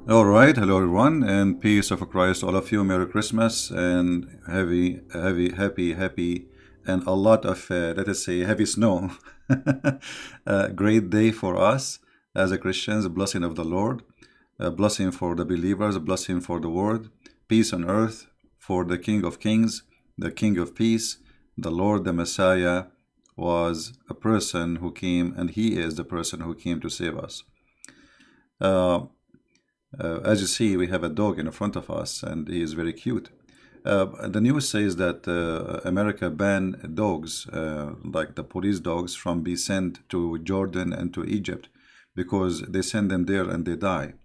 All right, hello everyone, and peace of Christ, all of you. Merry Christmas and happy, and a lot of let us say heavy snow. Great day for us as a Christians. A blessing of the Lord, a blessing for the believers, a blessing for the world. Peace on earth for the King of Kings, the King of Peace, the Lord, the Messiah was a person who came, and He is the person who came to save us. Uh, as you see, we have a dog in front of us, and he is very cute. The news says that America banned dogs, like the police dogs, from being sent to Jordan and to Egypt because they send them there and they die.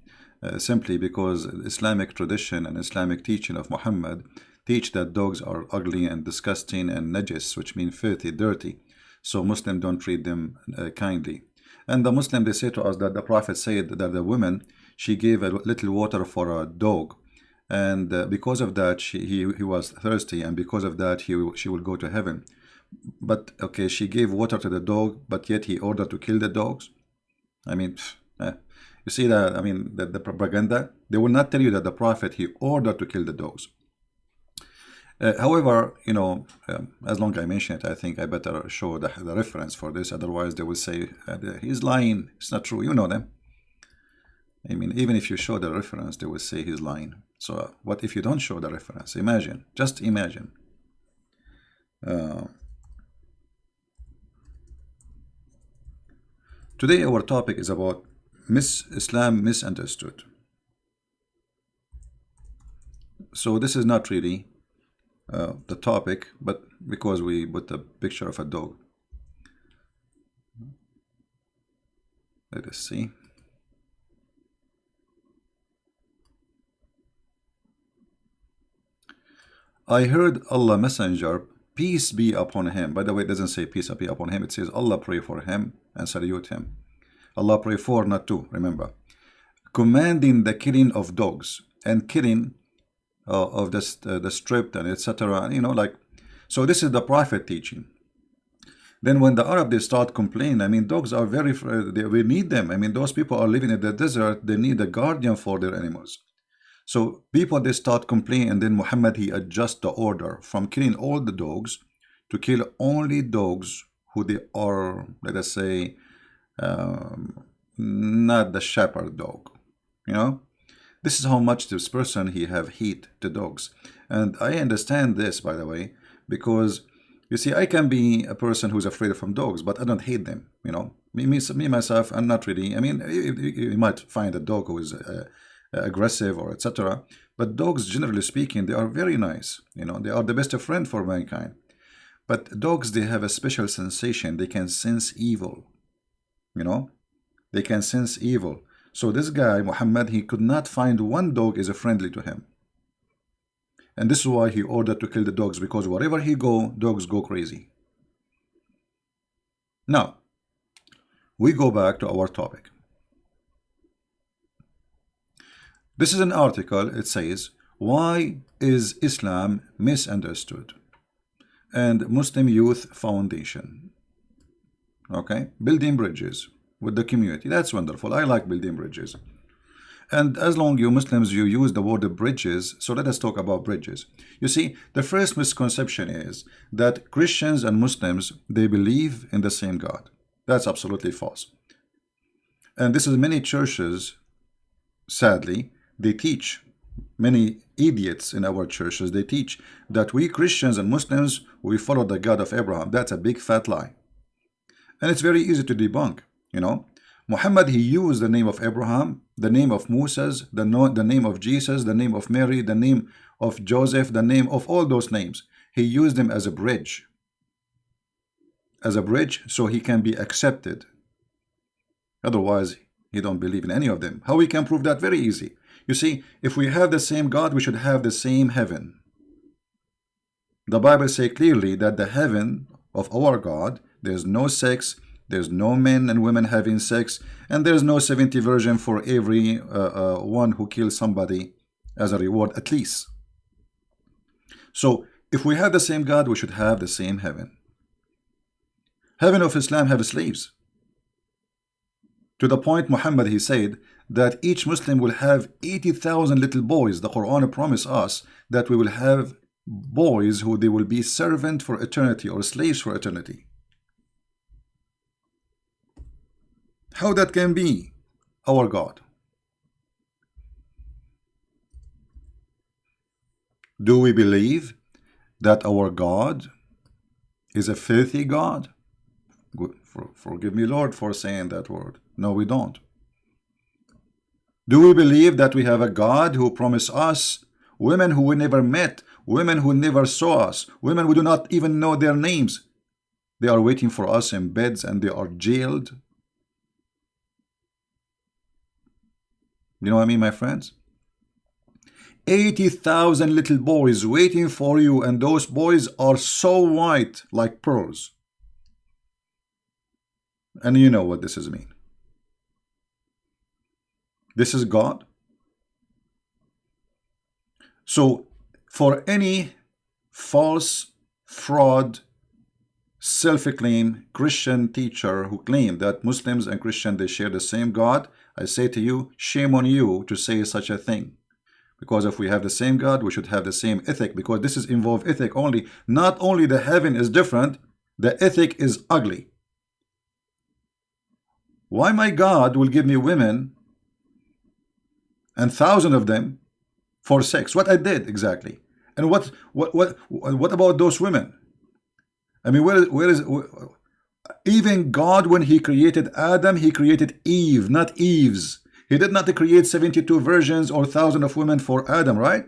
Simply because Islamic tradition and Islamic teaching of Muhammad teach that dogs are ugly and disgusting and najis, which means filthy, dirty. So Muslims don't treat them kindly. And the Muslim, they say to us that the Prophet said that the woman, she gave a little water for a dog, and because of that he was thirsty, and because of that she will go to heaven. But okay, she gave water to the dog, but yet he ordered to kill the dogs. I mean, you see that? I mean, the propaganda, they will not tell you that the Prophet, he ordered to kill the dogs. However, as long as I mention it, I think I better show the reference for this. Otherwise, they will say he's lying. It's not true. You know them. I mean, even if you show the reference, they will say he's lying. So what if you don't show the reference? Imagine, just imagine. Today our topic is about Islam misunderstood. So this is not really the topic, but because we put the picture of a dog. Let us see. I heard Allah Messenger, peace be upon him. By the way, it doesn't say peace be upon him. It says Allah pray for him and salute him. Allah pray for, not to, remember. Commanding the killing of dogs and killing of the stripped and etc. So this is the Prophet teaching. Then when the Arab, they start complaining, I mean, dogs are we need them. I mean, those people are living in the desert. They need a guardian for their animals. So people, they start complaining, and then Muhammad, he adjusts the order from killing all the dogs to kill only dogs who they are, let us say, not the shepherd dog. This is how much this person, he have heat to dogs. And I understand this, by the way, because you see, I can be a person who's afraid from dogs, but I don't hate them. Me myself, I'm not really. I mean, you might find a dog who is aggressive or etc. But dogs, generally speaking, they are very nice. They are the best friend for mankind. But dogs, they have a special sensation. They can sense evil. They can sense evil. So this guy, Muhammad, he could not find one dog is friendly to him. And this is why he ordered to kill the dogs, because wherever he go, dogs go crazy. Now, we go back to our topic. This is an article. It says, why is Islam misunderstood? And Muslim Youth Foundation. Okay, building bridges with the community. That's wonderful. I like building bridges. And as long you Muslims, you use the word bridges, so let us talk about bridges. You see, the first misconception is that Christians and Muslims, they believe in the same God. That's absolutely false. And this is many churches, sadly, they teach, many idiots in our churches, they teach that we Christians and Muslims, we follow the God of Abraham. That's a big fat lie. And it's very easy to debunk. Muhammad, he used the name of Abraham, the name of Moses, the name of Jesus, the name of Mary, the name of Joseph, the name of all those names. He used them as a bridge. As a bridge, so he can be accepted. Otherwise, he don't believe in any of them. How we can prove that? Very easy. You see, if we have the same God, we should have the same heaven. The Bible says clearly that the heaven of our God, there's no sex, there's no men and women having sex, and there's no 70 virgin for every one who kills somebody as a reward, at least. So if we have the same God, we should have the same heaven. Heaven of Islam have slaves. To the point Muhammad, he said that each Muslim will have 80,000 little boys. The Quran promised us that we will have boys who they will be servant for eternity or slaves for eternity. How that can be our God? Do we believe that our God is a filthy God? Good. Forgive me, Lord, for saying that word. No, we don't. Do we believe that we have a God who promised us women who we never met, women who never saw us, women who do not even know their names? They are waiting for us in beds and they are jailed. You know what I mean, my friends? 80,000 little boys waiting for you, and those boys are so white like pearls. And you know what this is mean. This is God. So for any false, fraud, self-acclaimed Christian teacher who claim that Muslims and Christians, they share the same God, I say to you, shame on you to say such a thing. Because if we have the same God, we should have the same ethic, because this is involved ethic only. Not only the heaven is different, the ethic is ugly. Why my God will give me women and thousands of them for sex? What I did exactly? And what about those women? I mean, even God, when he created Adam, he created Eve, not Eves. He did not create 72 virgins or thousands of women for Adam, right?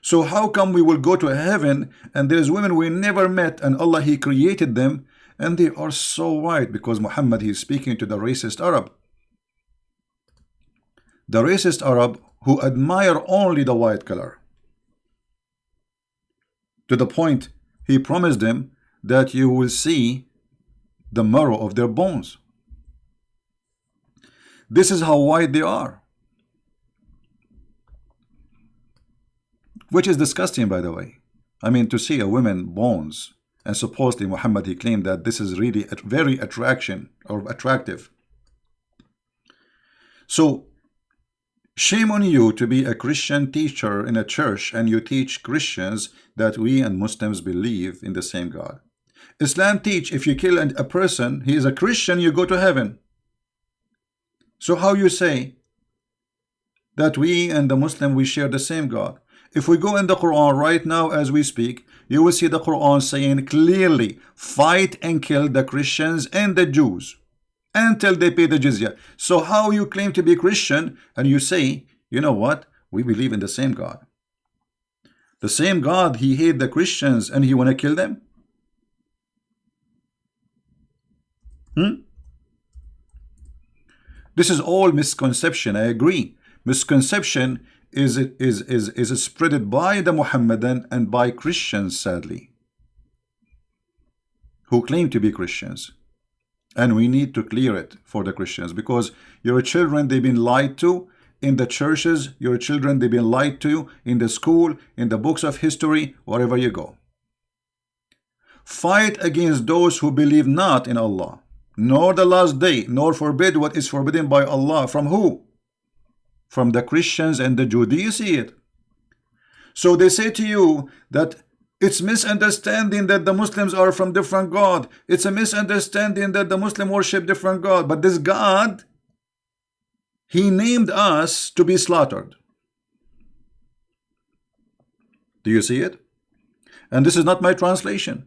So how come we will go to heaven and there's women we never met, and Allah, he created them, and they are so white? Because Muhammad, he is speaking to the racist Arab. The racist Arab who admire only the white color. To the point, he promised them that you will see the marrow of their bones. This is how white they are. Which is disgusting, by the way. I mean, to see a woman bones, and supposedly Muhammad, he claimed that this is really very attractive. So shame on you to be a Christian teacher in a church and you teach Christians that we and Muslims believe in the same God. Islam teach if you kill a person, he is a Christian, you go to heaven. So how you say that we and the Muslim, we share the same God? If we go in the Quran right now as we speak, you will see the Quran saying clearly, fight and kill the Christians and the Jews until they pay the jizya. So how you claim to be Christian and you say, you know what, we believe in the same God. The same God, he hate the Christians and he want to kill them? This is all misconception. I agree. Misconception is spreaded by the Muhammadan and by Christians, sadly, who claim to be Christians. And we need to clear it for the Christians, because your children, they've been lied to in the churches. Your children, they've been lied to in the school, in the books of history, wherever you go. Fight against those who believe not in Allah, nor the last day, nor forbid what is forbidden by Allah. From who? From the Christians and the Jews. Do you see it? So they say to you that it's misunderstanding that the Muslims are from different God. It's a misunderstanding that the Muslim worship different God. But this God, he named us to be slaughtered. Do you see it? And this is not my translation.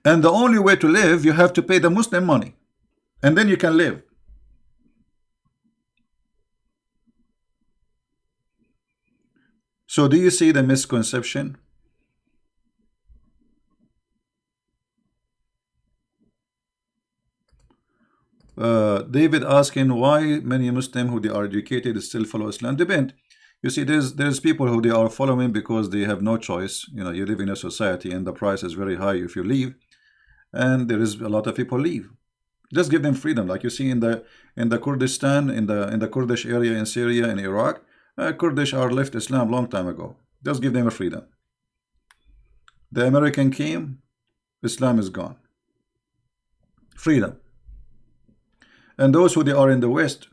And the only way to live, you have to pay the Muslim money, and then you can live. So do you see the misconception? David asking why many Muslims who they are educated still follow Islam. Depend. You see, there's people who they are following because they have no choice. You know, you live in a society and the price is very high if you leave, and there is a lot of people leave. Just give them freedom, like you see in the Kurdistan, in the Kurdish area in Syria and Iraq. Kurdish are left Islam long time ago. Just give them a freedom. The American came, Islam is gone. Freedom. And those who they are in the West,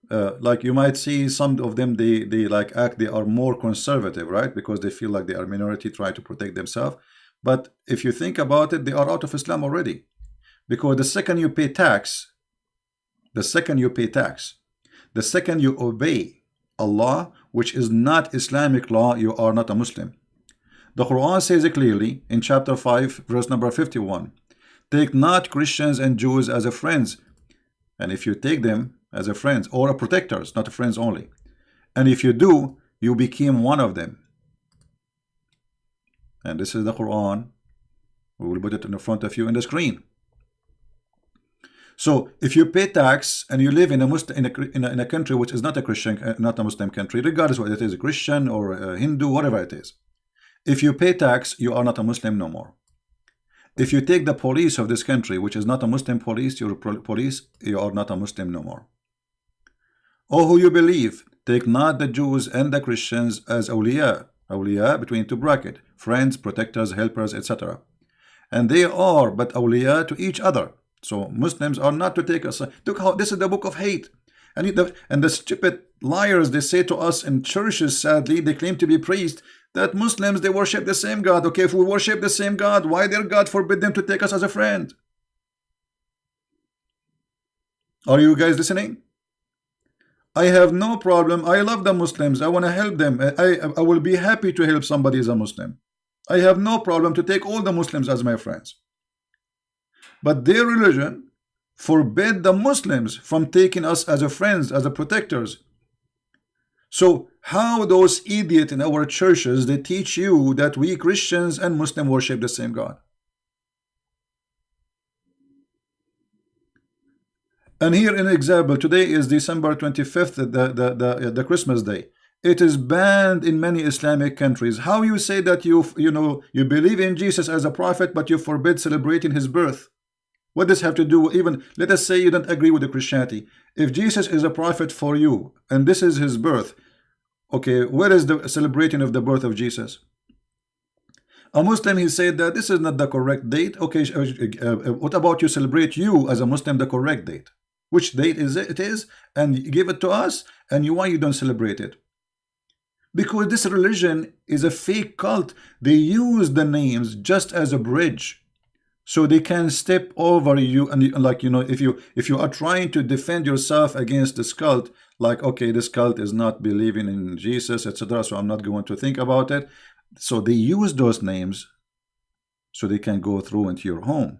like you might see some of them, they like act, they are more conservative, right? Because they feel like they are minority, try to protect themselves. But if you think about it, they are out of Islam already. Because the second you pay tax, the second you obey Allah, which is not Islamic law, you are not a Muslim. The Quran says it clearly in chapter 5, verse number 51. Take not Christians and Jews as a friends. And if you take them as a friends or a protectors, not a friends only. And if you do, you became one of them. And this is the Quran. We will put it in front of you in the screen. So if you pay tax and you live in a country which is not a Christian, not a Muslim country, regardless whether it is a Christian or a Hindu, whatever it is, if you pay tax, you are not a Muslim no more. If you take the police of this country, which is not a Muslim police, you are not a Muslim no more. O who you believe, take not the Jews and the Christians as awliya between two brackets, friends, protectors, helpers, etc. And they are but awliya to each other. So Muslims are not to take us. Look how this is the book of hate. And the stupid liars, they say to us in churches, sadly, they claim to be priests, that Muslims, they worship the same God. Okay, if we worship the same God, why their God forbid them to take us as a friend? Are you guys listening? I have no problem. I love the Muslims. I want to help them. I will be happy to help somebody as a Muslim. I have no problem to take all the Muslims as my friends. But their religion forbid the Muslims from taking us as a friends, as a protectors. So how those idiots in our churches, they teach you that we Christians and Muslim worship the same God? And here an example, today is December 25th, the Christmas day. It is banned in many Islamic countries. How you say that you believe in Jesus as a prophet, but you forbid celebrating his birth? What does have to do? Even let us say you don't agree with the Christianity. If Jesus is a prophet for you and this is his birth, okay, where is the celebrating of the birth of Jesus? A Muslim, he said that this is not the correct date. Okay, what about you celebrate you as a Muslim the correct date? Which date is it is, and give it to us, and why you don't celebrate it? Because this religion is a fake cult. They use the names just as a bridge, so they can step over you. And like, if you are trying to defend yourself against this cult, like, okay, this cult is not believing in Jesus, etc., so I'm not going to think about it. So they use those names so they can go through into your home.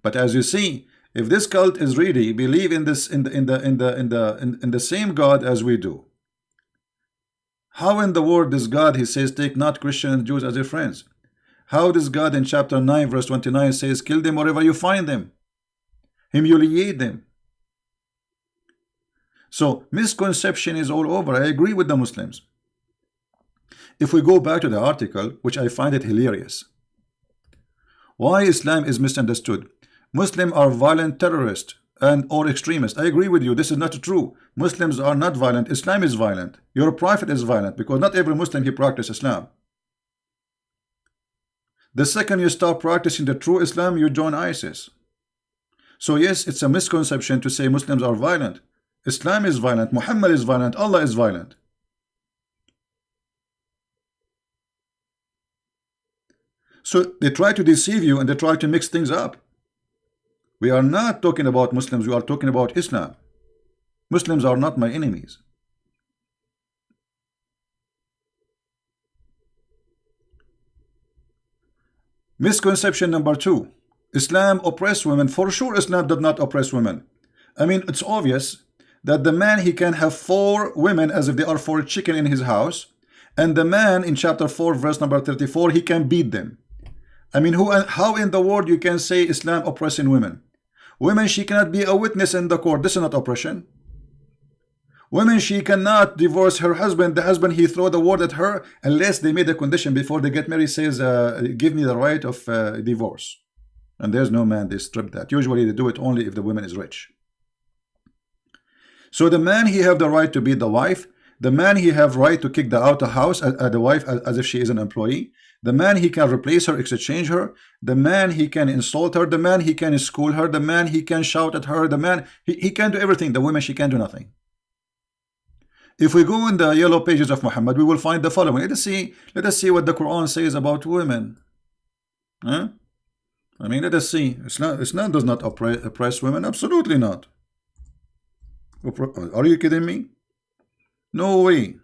But as you see, if this cult is really believe in this in the same God as we do, how in the world this God, he says, take not Christians and Jews as your friends? How does God in chapter 9 verse 29 says, kill them wherever you find them, humiliate them? So misconception is all over. I agree with the Muslims. If we go back to the article, which I find it hilarious, why Islam is misunderstood. Muslims are violent terrorists and or extremists. I agree with you. This is not true. Muslims are not violent. Islam is violent. Your prophet is violent, because not every Muslim he practices Islam. The second you start practicing the true Islam, you join ISIS. So yes, it's a misconception to say Muslims are violent. Islam is violent. Muhammad is violent. Allah is violent. So they try to deceive you and they try to mix things up. We are not talking about Muslims, we are talking about Islam. Muslims are not my enemies. Misconception number 2. Islam oppress women. For sure Islam does not oppress women. I mean, it's obvious that the man, he can have 4 women as if they are 4 chicken in his house, and the man in chapter 4 verse number 34, he can beat them. I mean, how in the world you can say Islam oppressing women? Women, she cannot be a witness in the court. This is not oppression. Women, she cannot divorce her husband. The husband, he throw the word at her unless they made a condition before they get married, says, give me the right of divorce. And there's no man, they strip that. Usually they do it only if the woman is rich. So the man, he have the right to beat the wife. The man, he have right to kick the out of house, the wife, as if she is an employee. The man, he can replace her, exchange her. The man, he can insult her. The man, he can school her. The man, he can shout at her. The man, he can do everything. The woman, she can do nothing. If we go in the yellow pages of Muhammad, we will find the following. Let us see what the Quran says about women. Huh? I mean, let us see. Islam does not oppress women. Absolutely not. Are you kidding me? No way.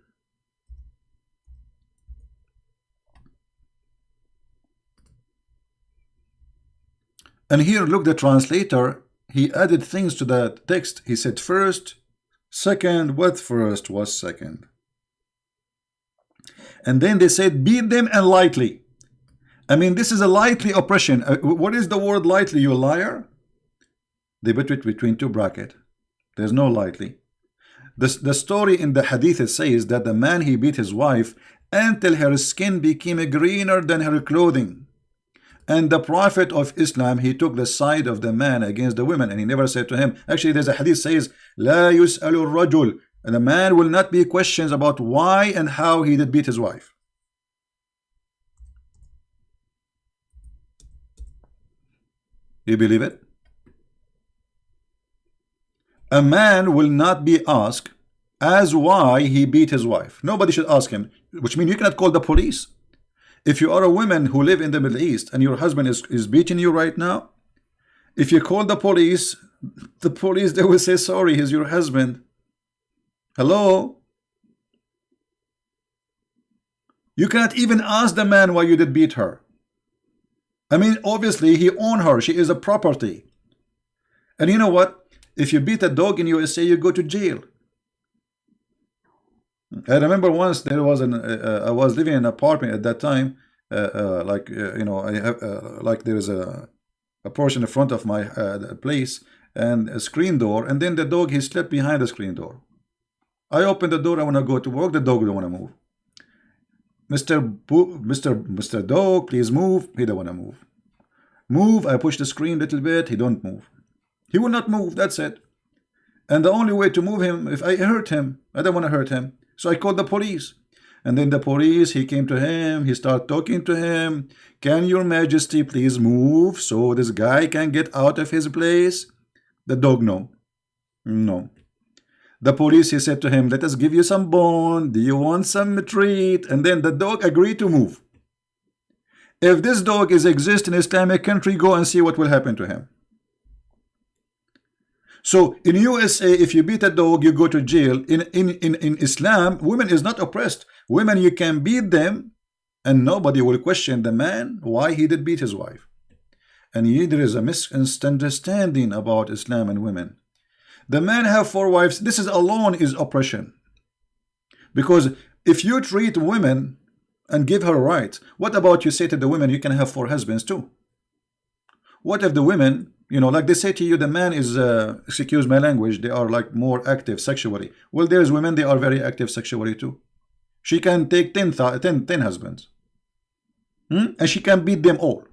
And here, look, the translator, he added things to the text. He said first, second. What first was second? And then they said, beat them and lightly. I mean, this is a lightly oppression. What is the word lightly, you liar? They put it between two brackets. There's no lightly. The story in the hadith, it says that the man, he beat his wife until her skin became greener than her clothing. And the Prophet of Islam, he took the side of the man against the women, and he never said to him. Actually, there's a hadith says, La yus'alu rajul. And the man will not be questions about why and how he did beat his wife. You believe it? A man will not be asked as why he beat his wife. Nobody should ask him, which means you cannot call the police. If you are a woman who live in the Middle East and your husband is beating you right now, if you call the police, they will say, sorry, he's your husband. Hello? You cannot even ask the man why you did beat her. I mean, obviously, he owned her. She is a property. And you know what? If you beat a dog in USA, you go to jail. I remember once there was I was living in an apartment at that time, you know, I have like there is a portion in front of my place and a screen door, and then the dog, he slept behind the screen door. I opened the door, I want to go to work, the dog don't want to move. Mr. Dog, please move. He don't want to move. Move. I push the screen a little bit, he don't move. He will not move, that's it. And the only way to move him, if I hurt him, I don't want to hurt him. So I called the police. And then the police, he came to him, he started talking to him. Can your majesty please move so this guy can get out of his place? The dog, no. No. The police, he said to him, let us give you some bone. Do you want some treat? And then the dog agreed to move. If this dog exists in Islamic country, go and see what will happen to him. So in USA, if you beat a dog, you go to jail. In Islam, women is not oppressed. Women, you can beat them, and nobody will question the man why he did beat his wife. And there is a misunderstanding about Islam and women. The man have 4 wives. This is alone is oppression. Because if you treat women and give her rights, what about you say to the women, you can have 4 husbands too? What if the women, you know, like they say to you, the man is, excuse my language, they are like more active sexually. Well, there's women, they are very active sexually too. She can take 10 husbands. And she can beat them all.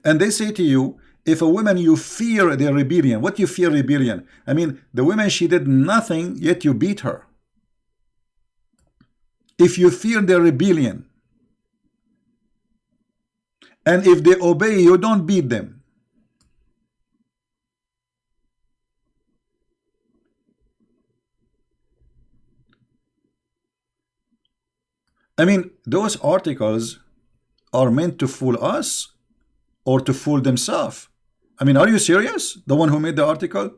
And they say to you, if a woman, you fear their rebellion. What you fear rebellion? I mean, the woman, she did nothing, yet you beat her. If you fear their rebellion, and if they obey, you don't beat them. I mean, those articles are meant to fool us or to fool themselves. I mean, are you serious? The one who made the article?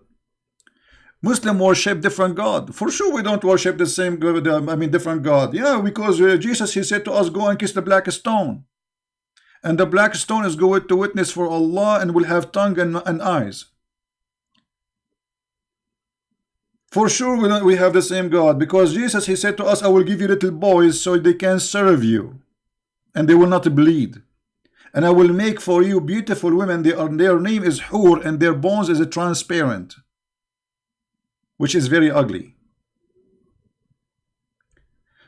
Muslim worship different God. For sure we don't worship the same God, different God. Yeah, because Jesus, he said to us, go and kiss the black stone. And the black stone is going to witness for Allah and will have tongue and eyes. For sure we have the same God, because Jesus, he said to us, I will give you little boys so they can serve you and they will not bleed. And I will make for you beautiful women. Their name is Hur, and their bones is transparent, which is very ugly.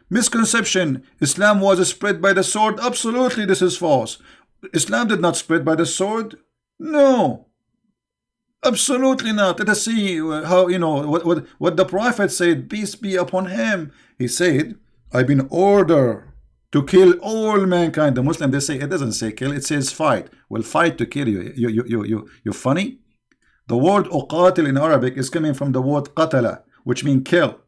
Misconception, Islam was spread by the sword. Absolutely, this is false. Islam did not spread by the sword. No, absolutely not. Let us see how, you know, what the Prophet said, peace be upon him. He said, I've been ordered to kill all mankind. The Muslim, they say, it doesn't say kill, it says fight. Well, fight to kill you. You're funny. The word uqatil in Arabic is coming from the word qatala, which means kill.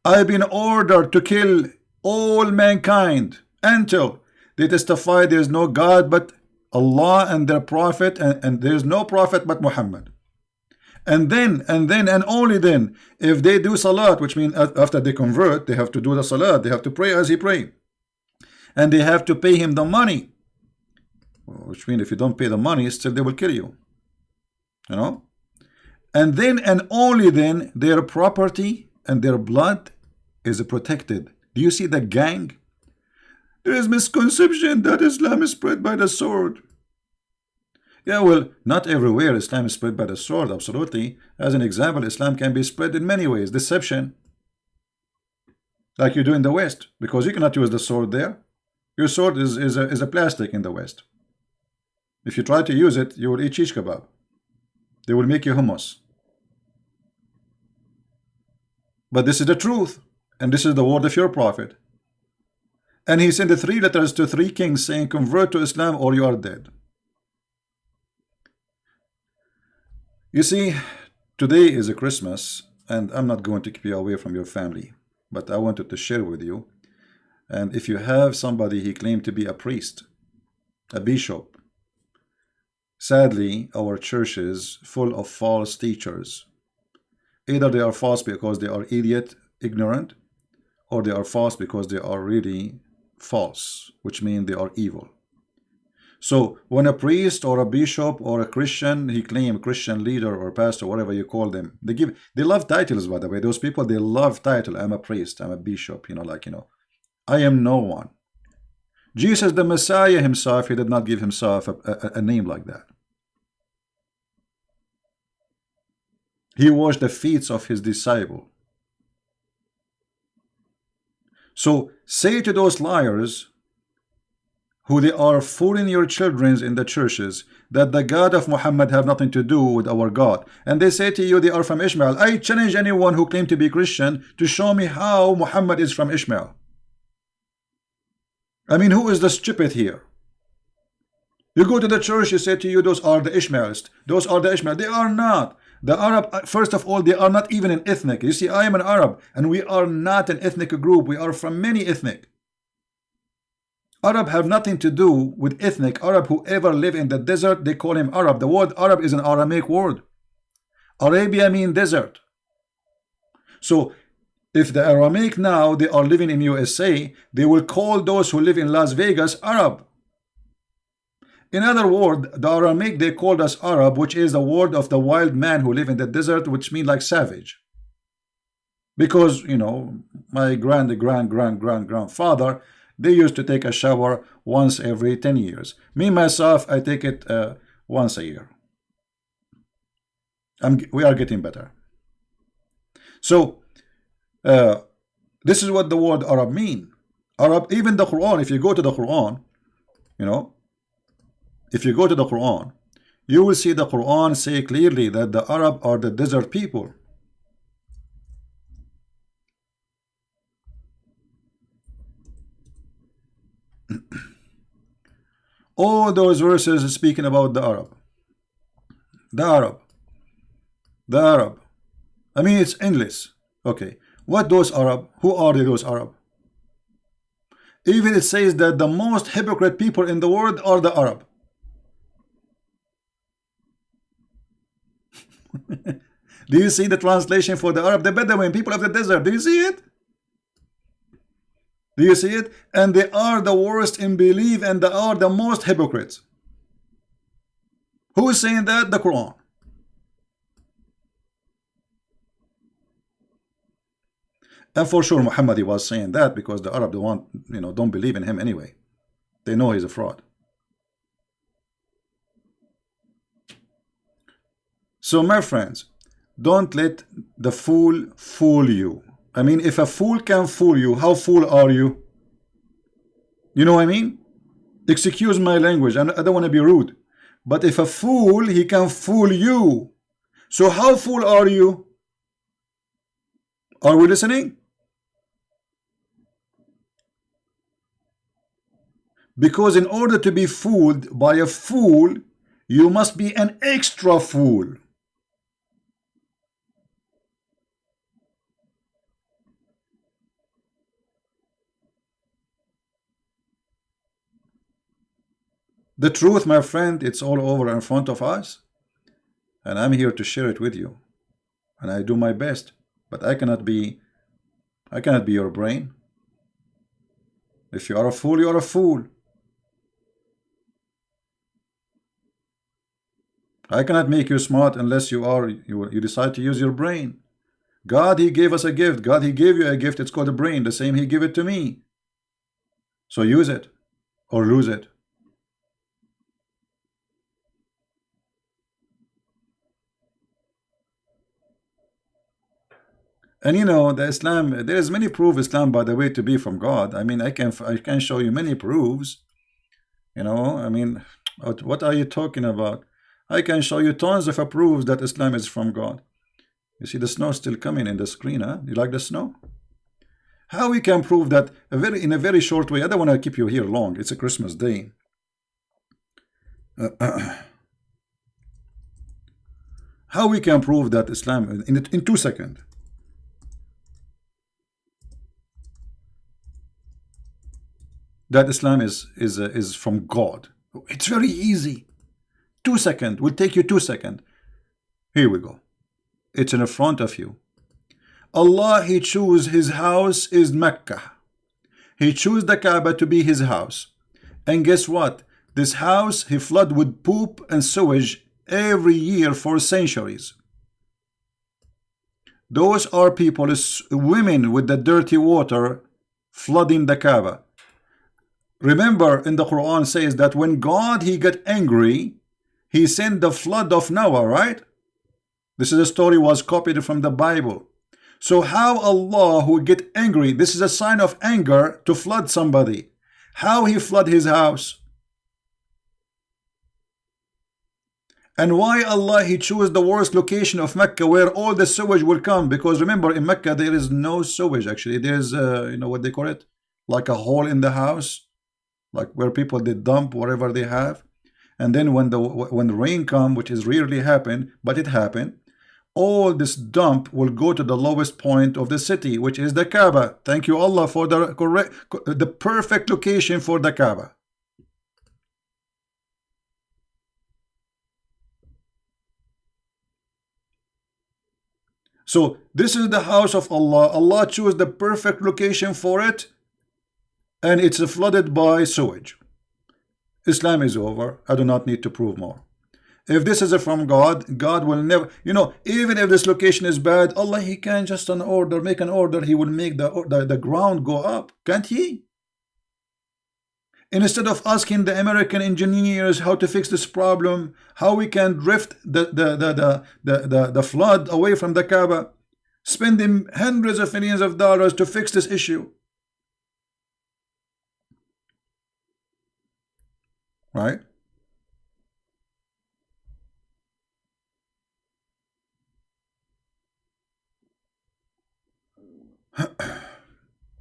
I've been ordered to kill all mankind until they testify there is no God but Allah and their prophet, and there is no prophet but Muhammad. And then and only then, if they do salat, which means after they convert, they have to do the salat, they have to pray as he prayed, and they have to pay him the money, which means if you don't pay the money, still they will kill you, you know. And then and only then their property and their blood is protected. Do you see the gang? There is misconception that Islam is spread by the sword. Yeah, well, not everywhere Islam is spread by the sword, absolutely. As an example, Islam can be spread in many ways. Deception, like you do in the West, because you cannot use the sword there. Your sword is a plastic in the West. If you try to use it, you will eat shish kebab. They will make you hummus. But this is the truth, and this is the word of your prophet. And he sent the 3 letters to 3 kings saying, convert to Islam or you are dead. You see, today is a Christmas, and I'm not going to keep you away from your family, but I wanted to share with you. And if you have somebody he claimed to be a priest, a bishop, sadly, our church is full of false teachers. Either they are false because they are idiot, ignorant, or they are false because they are really false, which means they are evil. So when a priest or a bishop or a Christian, he claims Christian leader or pastor, whatever you call them, they love titles, by the way. Those people, they love title. I'm a priest, I'm a bishop, I am no one. Jesus the Messiah himself, he did not give himself a name like that. He washed the feet of his disciple. So say to those liars who they are fooling your children in the churches that the God of Muhammad have nothing to do with our God, and they say to you they are from Ishmael. I challenge anyone who claim to be Christian to show me how Muhammad is from Ishmael. I mean, who is the stupid here? You go to the church, you say to you, those are the Ishmaelists, those are the Ishmael. They are not. The Arab, first of all, they are not even an ethnic. You see, I am an Arab, and we are not an ethnic group. We are from many ethnic. Arab have nothing to do with ethnic. Arab, whoever live in the desert, they call him Arab. The word Arab is an Aramaic word. Arabia means desert. So if the Aramaic now, they are living in USA, they will call those who live in Las Vegas Arab. In other words, the Aramaic, they called us Arab, which is the word of the wild man who live in the desert, which means like savage. Because, my grandfather, they used to take a shower once every 10 years. Me, myself, I take it once a year. We are getting better. So, this is what the word Arab mean. Arab, even the Quran, if you go to the Quran, if you go to the Quran, you will see the Quran say clearly that the Arab are the desert people. All those verses speaking about the Arab. The Arab. The Arab. I mean, it's endless. Okay. What those Arab? Who are those Arab? Even it says that the most hypocrite people in the world are the Arab. Do you see the translation for the Arab? The Bedouin, people of the desert. Do you see it? Do you see it? And they are the worst in belief, and they are the most hypocrites. Who is saying that? The Quran. And for sure Muhammad was saying that because the Arab don't believe in him anyway. They know he's a fraud. So my friends, don't let the fool fool you. I mean, if a fool can fool you, how fool are you? You know what I mean? Excuse my language, I don't want to be rude. But if a fool, he can fool you. So how fool are you? Are we listening? Because in order to be fooled by a fool, you must be an extra fool. The truth, my friend, it's all over in front of us, and I'm here to share it with you. And I do my best, but I cannot be your brain. If you are a fool, you are a fool. I cannot make you smart unless you decide to use your brain. God, He gave us a gift. God, He gave you a gift. It's called a brain. The same He gave it to me. So use it or lose it. And you know, the Islam, there is many proof Islam, by the way, to be from God. I mean, I can show you many proofs. You know, I mean, what are you talking about? I can show you tons of proofs that Islam is from God. You see the snow still coming in the screen, huh? You like the snow? How we can prove that in a very short way? I don't want to keep you here long. It's a Christmas day. How we can prove that Islam in 2 seconds? That Islam is from God. It's very easy. 2 seconds will take you 2 seconds. Here we go. It's in front of you. Allah, He chose His house is Mecca. He chose the Kaaba to be His house. And guess what? This house He flood with poop and sewage every year for centuries. Those are people, women with the dirty water flooding the Kaaba. Remember, in the Quran says that when God He got angry, He sent the flood of Noah, right? This is a story was copied from the Bible. So how Allah, who get angry, this is a sign of anger to flood somebody. How He flood His house? And why Allah He chose the worst location of Mecca where all the sewage will come? Because remember, in Mecca there is no sewage. Actually, there's you know what they call it, like a hole in the house, like where people they dump whatever they have. And then when the rain come, which is rarely happen, but it happened, all this dump will go to the lowest point of the city, which is the Kaaba. Thank you Allah for the perfect location for the Kaaba. So this is the house of Allah. Allah chose the perfect location for it, and it's flooded by sewage. Islam is over. I do not need to prove more. If this is from God, God will never, you know, even if this location is bad, Allah, He can just make an order, He will make the ground go up, can't He? Instead of asking the American engineers how to fix this problem, how we can drift the flood away from the Kaaba, spending hundreds of millions of dollars to fix this issue. Right?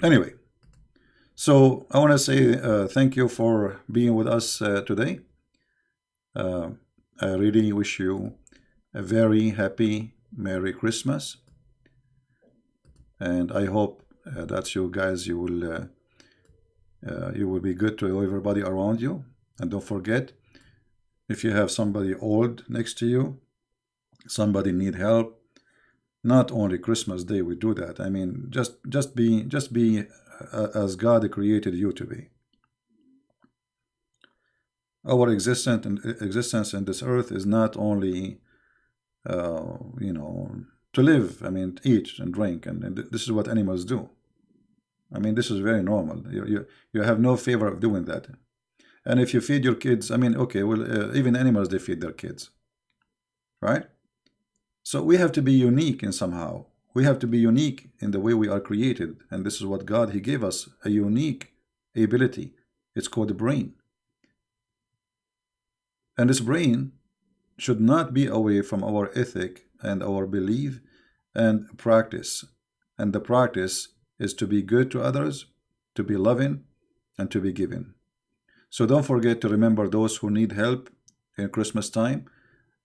Anyway, so I want to say thank you for being with us today. I really wish you a very happy Merry Christmas, and I hope that you guys you will be good to everybody around you. And don't forget, if you have somebody old next to you, somebody need help, not only Christmas Day we do that. I mean, just be as God created you to be. Our existence in this earth is not only you know, to live. I mean, to eat and drink, and this is what animals do. I mean, this is very normal. You have no favor of doing that. And if you feed your kids, I mean, okay, well, even animals, they feed their kids, right? So we have to be unique in somehow. We have to be unique in the way we are created. And this is what God, He gave us, a unique ability. It's called the brain. And this brain should not be away from our ethic and our belief and practice. And the practice is to be good to others, to be loving, and to be giving. So don't forget to remember those who need help in Christmas time,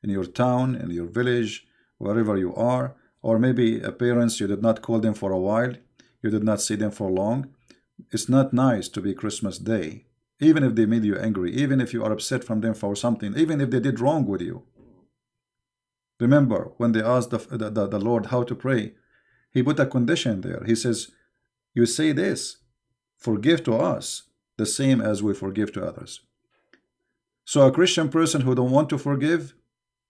in your town, in your village, wherever you are. Or maybe parents, you did not call them for a while, you did not see them for long. It's not nice to be Christmas Day, even if they made you angry, even if you are upset from them for something, even if they did wrong with you. Remember, when they asked the Lord how to pray, he put a condition there. He says, you say this, forgive to us the same as we forgive to others. So a Christian person who don't want to forgive,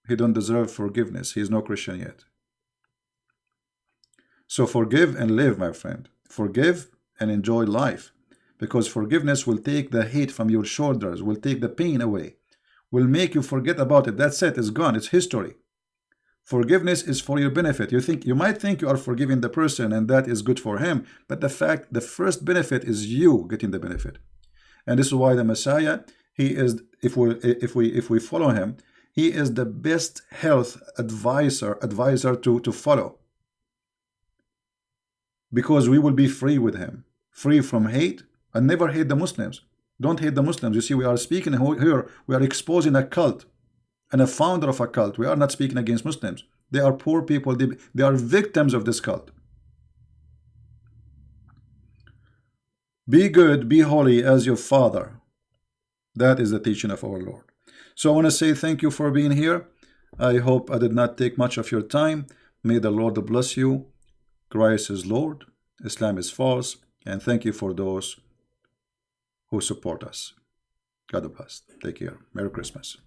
he don't deserve forgiveness. He is no Christian yet. So forgive and live, my friend. Forgive and enjoy life, because forgiveness will take the hate from your shoulders, will take the pain away, will make you forget about it. That's it. It's gone. It's history. Forgiveness is for your benefit. You might think you are forgiving the person and that is good for him, but the first benefit is you getting the benefit. And this is why the Messiah, he is, if we follow him, he is the best health advisor to follow, because we will be free with him, free from hate, and never hate the Muslims. Don't hate the Muslims. You see, we are speaking here, we are exposing a cult and a founder of a cult. We are not speaking against Muslims. They are poor people. They are victims of this cult. Be good, be holy as your Father. That is the teaching of our Lord. So I want to say thank you for being here. I hope I did not take much of your time. May the Lord bless you. Christ is Lord. Islam is false. And thank you for those who support us. God bless. Take care. Merry Christmas.